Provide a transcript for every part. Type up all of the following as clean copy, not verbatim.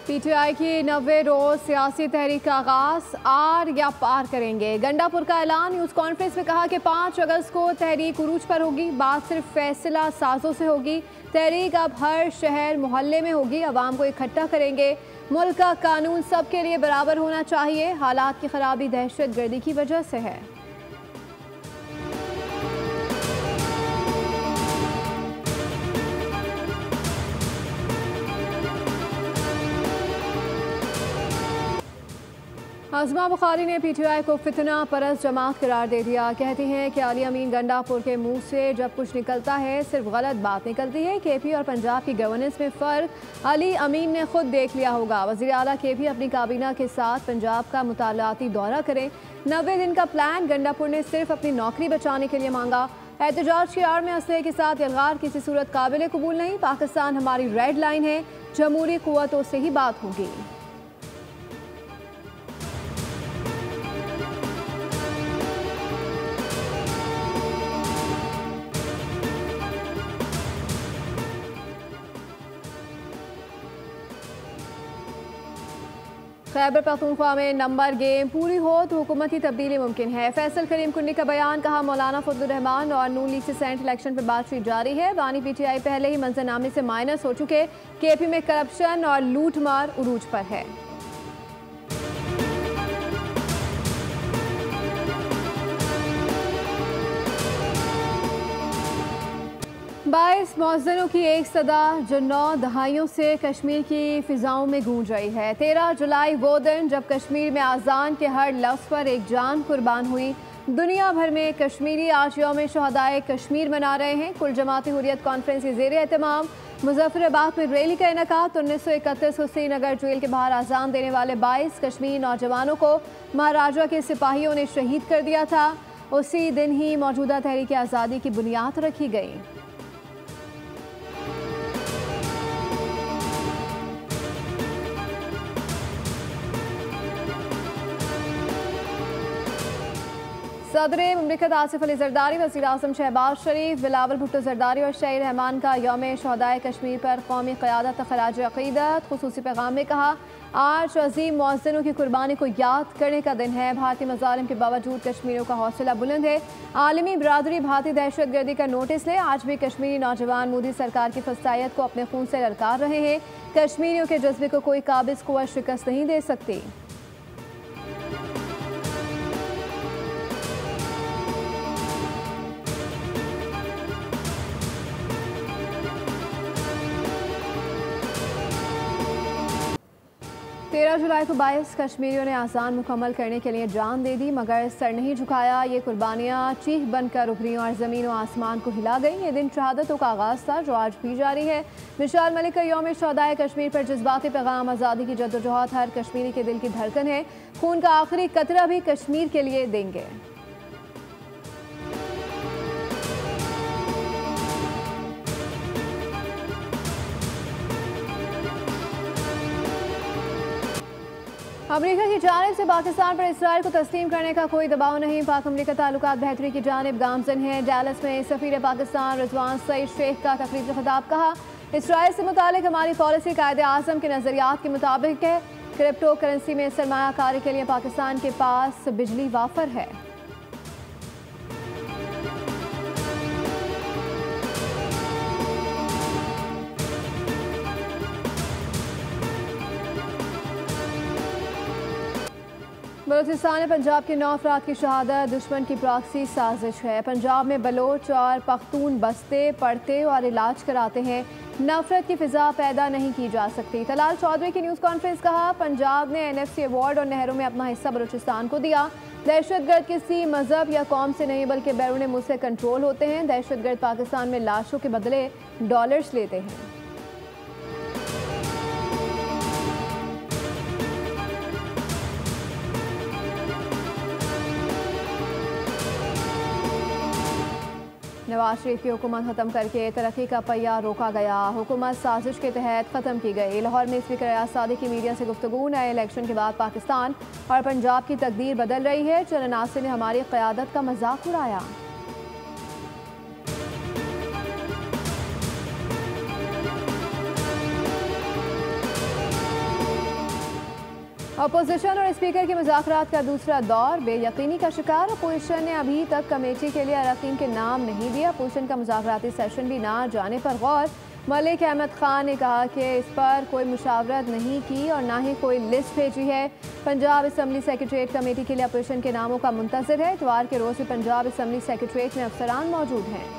PTI की 90 रोज सियासी तहरीक का आगाज, आर या पार करेंगे। गंडापुर का ऐलान। न्यूज कॉन्फ्रेंस में कहा कि 5 अगस्त को तहरीक उरूज पर होगी। बात सिर्फ फैसला साजों से होगी। तहरीक अब हर शहर मोहल्ले में होगी। आवाम को इकट्ठा करेंगे। मुल्क का कानून सबके लिए बराबर होना चाहिए। हालात की खराबी दहशत गर्दी की वजह से है। आज़मा बुखारी ने पीटीआई को फितना परस्त जमात करार दे दिया। कहती हैं कि अली अमीन गंडापुर के मुंह से जब कुछ निकलता है सिर्फ गलत बात निकलती है। केपी और पंजाब की गवर्नेंस में फ़र्क अली अमीन ने खुद देख लिया होगा। वज़ीर आला केपी अपनी काबीना के साथ पंजाब का मुतालाती दौरा करें। 90 दिन का प्लान। गंडापुर ने सिर्फ अपनी नौकरी बचाने के लिए मांगा। एहतजाज की आड़ में असलहे के साथ यलगार किसी सूरत काबिल कबूल नहीं। पाकिस्तान हमारी रेड लाइन है। जमहूरी कुव्वतों से ही बात होगी। खैबर पख्तूनख्वा में नंबर गेम पूरी हो तो हुकूमती तब्दीली मुमकिन है। फैसल करीम कुन्नी का बयान। कहा मौलाना फजलुर रहमान और नून लीग से सेंट इलेक्शन पर बातचीत जारी है। बानी पीटीआई पहले ही मंजरनामे से माइनस हो चुके। केपी में करप्शन और लूट मार उरूज पर है। 22 मौज़िनों की एक सदा जो 9 दहाइयों से कश्मीर की फ़िज़ाओं में गूंज रही है। 13 जुलाई वो दिन जब कश्मीर में आज़ान के हर लफ्ज़ पर एक जान कुर्बान हुई। दुनिया भर में कश्मीरी आज यौम शहदाए कश्मीर मना रहे हैं। कुल जमाती हुर्रियत कॉन्फ्रेंस के ज़ेर एहतमाम मुजफ्फराबाद में रैली का इनेकाद। 1931 को श्रीनगर जेल के बाहर आज़ान देने वाले 22 कश्मीरी नौजवानों को महाराजा के सिपाहियों ने शहीद कर दिया था। उसी दिन ही मौजूदा तहरीक आज़ादी की बुनियाद रखी गई। सदर मुमलिकत आसिफ अली जरदारी, वज़ीर आज़म शहबाज शरीफ, बिलावल भुट्टो जरदारी और शहीद रहमान का यौम शहदाए कश्मीर पर कौमी क़यादत ख़राज अक़ीदत। ख़ुसूसी पैगाम में कहा आज अज़ीम मुअज़्ज़िनों की कुर्बानी को याद करने का दिन है। भारतीय मज़ालिम के बावजूद कश्मीरियों का हौसला बुलंद है। आलमी बरादरी भारतीय दहशत गर्दी का नोटिस ले। आज भी कश्मीरी नौजवान मोदी सरकार की फसायत को अपने खून से ललकार रहे हैं। कश्मीरियों के जज्बे को कोई काबिज़ कुव्वत शिकस्त नहीं दे सकती। तेरह जुलाई को 22 कश्मीरियों ने आज़ान मुकम्मल करने के लिए जान दे दी मगर सर नहीं झुकाया। ये कुर्बानियाँ चीख बनकर उभरी और ज़मीन और आसमान को हिला गई। ये दिन शहादतों का आगाज़ था जो आज भी जारी है। मिसाल मलिक का यौम शहदाए कश्मीर पर जज्बाती पैगाम। आज़ादी की जद्दोजहद हर कश्मीरी के दिल की धड़कन है। खून का आखिरी कतरा भी कश्मीर के लिए देंगे। अमरीका की जानिब से पाकिस्तान पर इसराइल को तस्लीम करने का कोई दबाव नहीं। पाक अमरीका ताल्लुकात बेहतरी की जानिब गामजन है। डैलस में सफीर पाकिस्तान रिजवान सईद शेख का तकरीब से खिताब। कहा इसराइल से मुतालिक हमारी पॉलिसी कायदे आज़म के नज़रियात के मुताबिक है। क्रिप्टो करेंसी में सरमायाकारी के लिए पाकिस्तान के पास बिजली वाफर है। बलूचिस्तान पंजाब के 9 अफराद की शहादत दुश्मन की प्रॉक्सी साजिश है। पंजाब में बलोच और पख्तून बसते पढ़ते और इलाज कराते हैं। नफरत की फिजा पैदा नहीं की जा सकती। तलाल चौधरी की न्यूज़ कॉन्फ्रेंस। कहा पंजाब ने NFC अवार्ड और नहरों में अपना हिस्सा बलूचिस्तान को दिया। दहशतगर्द किसी मजहब या कौम से नहीं बल्कि बैरून मुल्क से कंट्रोल होते हैं। दहशतगर्द पाकिस्तान में लाशों के बदले डॉलर्स लेते हैं। नवाज शरीफ की हुकूमत ख़त्म करके तरक्की का पहिया रोका गया। हुकूमत साजिश के तहत ख़त्म की गई। लाहौर में स्पीकर अयाज सादिक की मीडिया से गुफ्तगू। नए इलेक्शन के बाद पाकिस्तान और पंजाब की तकदीर बदल रही है। चंद नासिर ने हमारी क़यादत का मजाक उड़ाया। अपोजिशन और स्पीकर के मुज़ाकरात का दूसरा दौर बेयकीनी का शिकार। अपोजिशन ने अभी तक कमेटी के लिए अरकान के नाम नहीं दिया। अपोजिशन का मुज़ाकराती सेशन भी ना जाने पर गौर। मलिक अहमद खान ने कहा कि इस पर कोई मुशावरत नहीं की और ना ही कोई लिस्ट भेजी है। पंजाब असम्बली सेक्रेटरीट कमेटी के लिए अपोजिशन के नामों का मुंतज़र है। इतवार के रोज़ भी पंजाब असम्बली सेक्रेटरीट में अफसरान मौजूद हैं।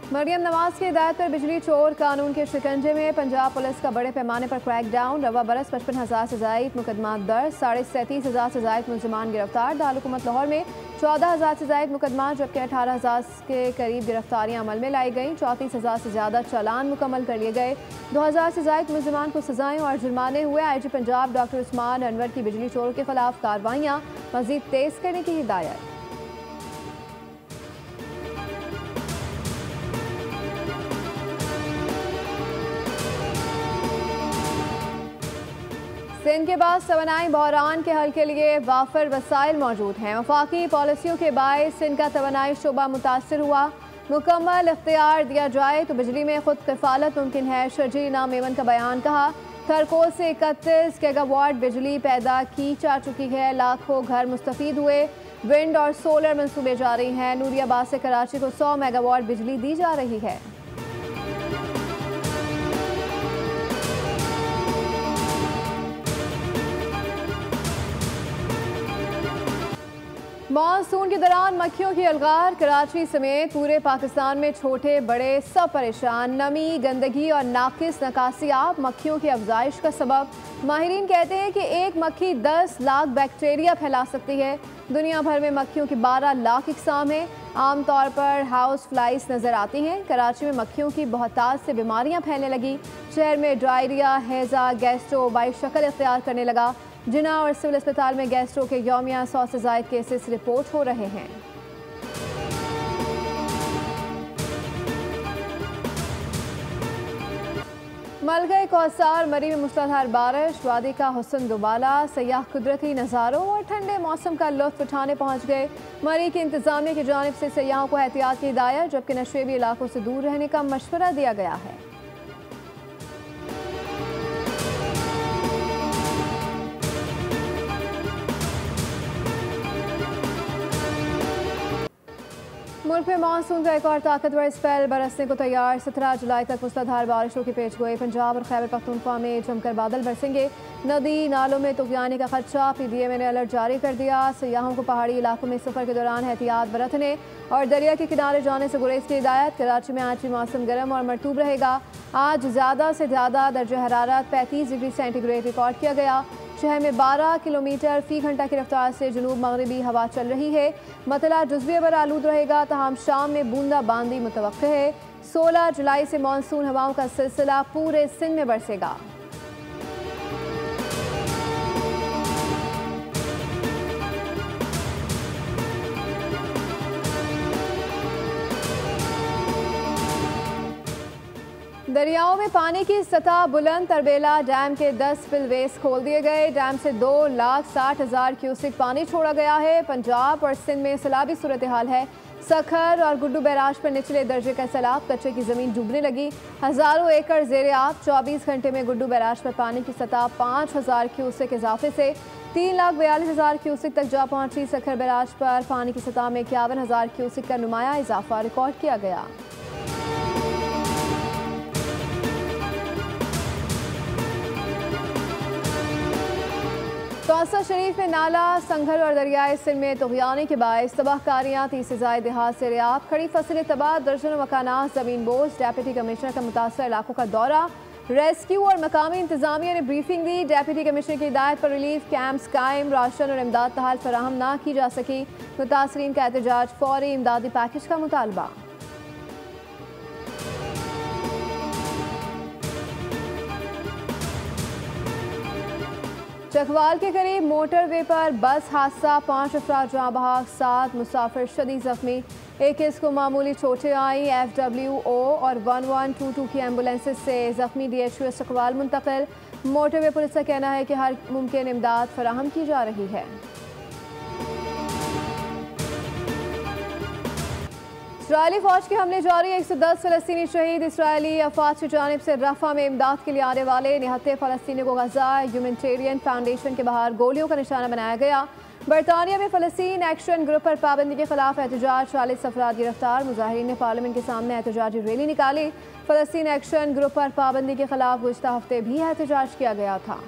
मरियम नवाज की हिदायत पर बिजली चोर कानून के शिकंजे में पंजाब पुलिस का बड़े पैमाने पर क्रैकडाउन। रवा बरस 55,000 से जायद मुकदमा दर्ज, 37,500 से जायद मुलजमान गिरफ्तार। दारुलहुकूमत लाहौर में 14,000 से जायद मुकदमा जबकि 18,000 के करीब गिरफ्तारियां अमल में लाई गईं। 34,000 से ज़्यादा चालान मुकम्मल कर लिए गए। 2,000 से जायद मुलजमान को सजाएं और जुर्माने हुए। IG पंजाब डॉक्टर उस्मान अनवर की बिजली चोरों के खिलाफ कार्रवाइयाँ मज़ीद तेज़ करने की हिदायत। सिंध के बाद तवानाई बहरान के हल के लिए वाफर वसाइल मौजूद हैं। वफाकी पॉलिसियों के बायस सिंध का तवानाई शोबा मुतासर हुआ। मुकम्मल इख्तियार दिया जाए तो बिजली में खुद किफालत मुमकिन है। शर्जील इनाम मेमन का बयान। कहा थरकोल से 31 गीगावाट बिजली पैदा की जा चुकी है। लाखों घर मुस्तफीद हुए। विंड और सोलर मंसूबे जारी हैं। नूरियाबाद से कराची को 100 मेगावाट बिजली दी जा रही है। मानसून के दौरान मक्खियों की अलगार। कराची समेत पूरे पाकिस्तान में छोटे बड़े सब परेशान। नमी, गंदगी और नाकिस नकासियाब मक्खियों की अफजाइश का सबब। माहिरीन कहते हैं कि एक मक्खी 10 लाख बैक्टीरिया फैला सकती है। दुनिया भर में मक्खियों की 12 लाख इकसाम हैं। आमतौर पर हाउस फ्लाइज नज़र आती हैं। कराची में मक्खियों की बहुतायत से बीमारियां फैलने लगी। शहर में डायरिया, हैज़ा, गैस्ट्रो बाशक्ल इख्तियार करने लगा। जिना और सिविल अस्पताल में गैस्ट्रो के यौमिया 100 से ज़ायद केसेस रिपोर्ट हो रहे हैं। मलगए कौसार मरी में मूसलाधार बारिश। वादी का हुस्न दुबाला। सयाह कुदरती नज़ारों और ठंडे मौसम का लुत्फ उठाने पहुँच गए। मरी की इंतजामिया की जानिब से सयाहों को एहतियात की हिदायत जबकि नशेबी इलाकों से दूर रहने का मशवरा दिया गया है। मुल्क में मानसून का एक और ताकतवर स्पेल बरसने को तैयार। 17 जुलाई तक मूसलाधार बारिशों की पेशगोई। पंजाब और खैबर पख्तूनख्वा में जमकर बादल बरसेंगे। नदी नालों में तूफ़ानी का खदशा। PDM ने अलर्ट जारी कर दिया। सयाहों को पहाड़ी इलाकों में सफ़र के दौरान एहतियात बरतने और दरिया के किनारे जाने से गुरेज की हिदायत। कराची में आज भी मौसम गर्म और मरतूब रहेगा। आज ज़्यादा से ज़्यादा दर्जा हरारत 35 डिग्री सेंटीग्रेड रिकॉर्ड किया गया। शहर में 12 किलोमीटर फ़ी घंटा की रफ्तार से जुनूब मगरबी हवा चल रही है। मतला जुज़वी बर आलूद रहेगा। तमाम शाम में बूंदाबांदी मुतवक्किल है। 16 जुलाई से मानसून हवाओं का सिलसिला पूरे सिंध में बरसेगा। दरियाओं में पानी की सतह बुलंद। तरबेला डैम के 10 स्पिलवेज खोल दिए गए। डैम से 2,60,000 क्यूसिक पानी छोड़ा गया है। पंजाब और सिंध में सैलाबी सूरत हाल है। सखर और गुड्डू बैराज पर निचले दर्जे का सैलाब। कच्चे की ज़मीन डूबने लगी। हज़ारों एकड़ ज़ेरे आब। 24 घंटे में गुड्डू बैराज पर पानी की सतह 5,000 क्यूसिक इजाफे से 3,42,000 क्यूसिक तक जा पहुंची। सखर बैराज पर पानी की सतह में 51,000 क्यूसिक का नुमाया इजाफा रिकॉर्ड किया गया। कौसर शरीफ में नाला संघल और दरियाए सिंध में तुग़यानी के बायस तबाहकारियाँ। 30 से ज़ायद देहात से रियाब। खड़ी फसलें तबाह। दर्जनों मकानात ज़मीन बोझ। डेप्यूटी कमिश्नर का मुतासर इलाकों का दौरा। रेस्क्यू और मकामी इंतजामिया ने ब्रीफिंग दी। डेप्यूटी कमिश्नर की हिदायत पर रिलीफ कैंप्स कायम। राशन और इमदाद तहाल फराहम ना की जा सकी। मुतासरीन का एहतजाज। फौरी इमदादी पैकेज का मुतालबा। चकवाल के करीब मोटरवे पर बस हादसा। 5 अफराद जहाँ बहक, 7 मुसाफिर शदीद जख्मी। 21 को मामूली चोटें आई। FWO और 1122 की एम्बुलेंसेज से जख्मी DHO इस्तकबाल मुंतकिल। मोटरवे पुलिस का कहना है कि हर मुमकिन इमदाद फराहम की जा रही है। इसराइली फौज के हमले जारी, 110 फलस्तीनी शहीद। इसराइली अफवाज की जानिब से रफा में इमदाद के लिए आने वाले 79 फलस्तीनियों को गजा ह्यूमैनिटेरियन फाउंडेशन के बाहर गोलियों का निशाना बनाया गया। बरतानिया में फलस्तीन एक्शन ग्रुप पर पाबंदी के खिलाफ एहतजाज, 40 अफराद गिरफ्तार। मुजाहिरीन ने पार्लियामेंट के सामने एहतजाजी रैली निकाली। फलस्तीन एक्शन ग्रुप पर पाबंदी के खिलाफ गुज़श्ता हफ्ते भी एहतजाज किया गया था।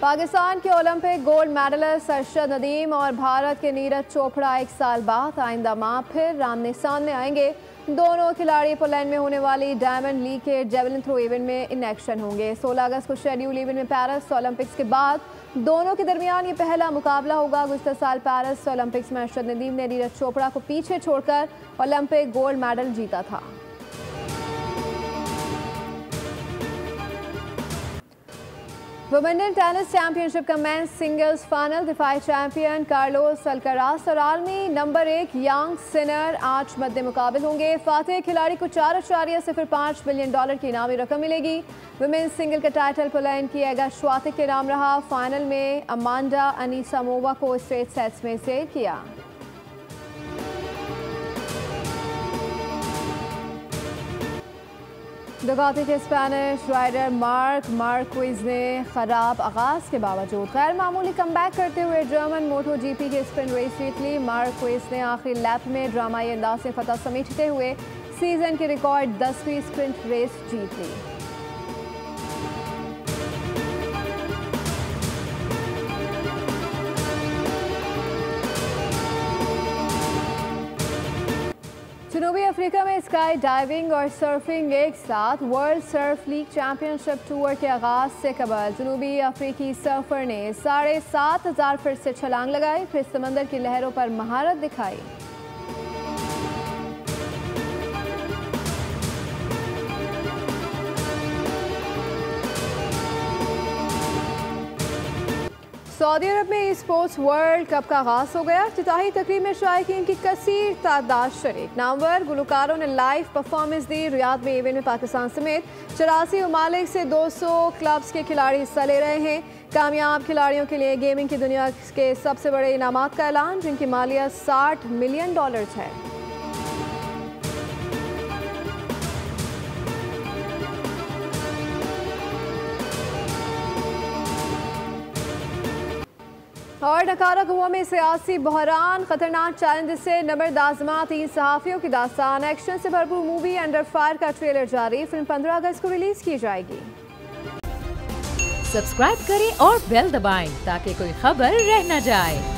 पाकिस्तान के Olympic gold medallist Arshad Nadeem और भारत के नीरज चोपड़ा 1 साल बाद आइंदा माह फिर आमने सामने आएंगे। दोनों खिलाड़ी पोलैंड में होने वाली डायमंड लीग के जेवलिन थ्रो इवेंट में इन एक्शन होंगे। 16 अगस्त को शेड्यूल इवेंट में पेरिस ओलंपिक्स के बाद दोनों के दरमियान ये पहला मुकाबला होगा। गुज़श्ता साल पेरिस ओलंपिक्स में अरशद नदीम ने नीरज चोपड़ा को पीछे छोड़कर ओलंपिक गोल्ड मेडल जीता था। विमेन टेनिस चैंपियनशिप का मेंस सिंगल्स फाइनल, दिफाई चैंपियन कार्लोस अल्कराज और आलमी नंबर 1 यांग सिनर आज मद्दे मुकाबिल होंगे। फातेह खिलाड़ी को $4.05 बिलियन की इनामी रकम मिलेगी। विमेन सिंगल का टाइटल पोलैंड की एगा श्वातिक के नाम रहा। फाइनल में अमांडा अनीसामोवा को स्ट्रेट सेट्स में से किया। दुगाती के स्पेनिश राइडर मार्क मार्क्वेज ने खराब आगाज के बावजूद गैर मामूली कमबैक करते हुए जर्मन मोटो GP के स्प्रिंट रेस जीत ली। मार्क्वेज ने आखिरी लैप में ड्रामाई अंदाज से फतह समेटते हुए सीजन की रिकॉर्ड 10वीं स्प्रिंट रेस जीत ली। जनूबी अफ्रीका में स्काई डाइविंग और सर्फिंग एक साथ। World Surf league championship tour के आगाज से कबल जनूबी अफ्रीकी सर्फर ने 7,500 फीट से छलांग लगाई, फिर समंदर की लहरों पर महारत दिखाई। सऊदी अरब में स्पोर्ट्स वर्ल्ड कप का आगाज हो गया। इफ्तिताही तकरीब में शायकीन की कसीर तादाद शरीक। नामवर गुलकारों ने लाइव परफॉर्मेंस दी। रियाद में इवेंट में पाकिस्तान समेत 84 ममालिक से 200 क्लब्स के खिलाड़ी हिस्सा ले रहे हैं। कामयाब खिलाड़ियों के लिए गेमिंग की दुनिया के सबसे बड़े इनामात का ऐलान, जिनकी मालियत $60 मिलियन है। और नकारा गोवा में सियासी बहरान, खतरनाक चैलेंज से नबरदाजमा 3 सहाफ़ियों की दास्तान। एक्शन से भरपूर मूवी अंडर फायर का ट्रेलर जारी। फिल्म 15 अगस्त को रिलीज की जाएगी। सब्सक्राइब करें और बेल दबाएं ताकि कोई खबर रह न जाए।